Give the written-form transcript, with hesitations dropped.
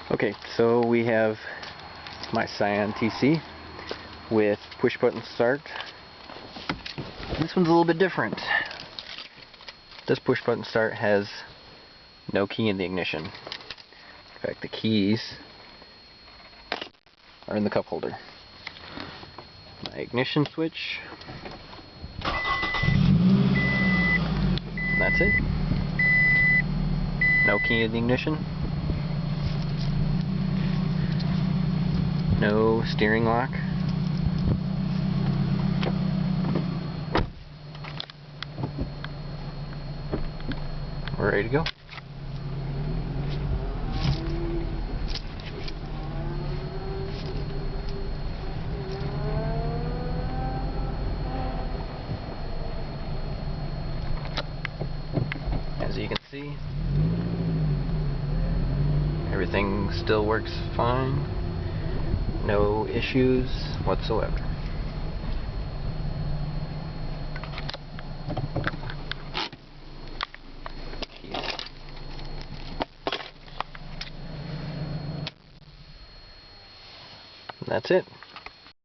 Okay, so we have my Scion TC with push button start. This one's a little bit different. This push button start has no key in the ignition. In fact, the keys are in the cup holder. My ignition switch. And that's it. No key in the ignition. No steering lock. We're ready to go. As you can see, everything still works fine. No issues whatsoever. That's it.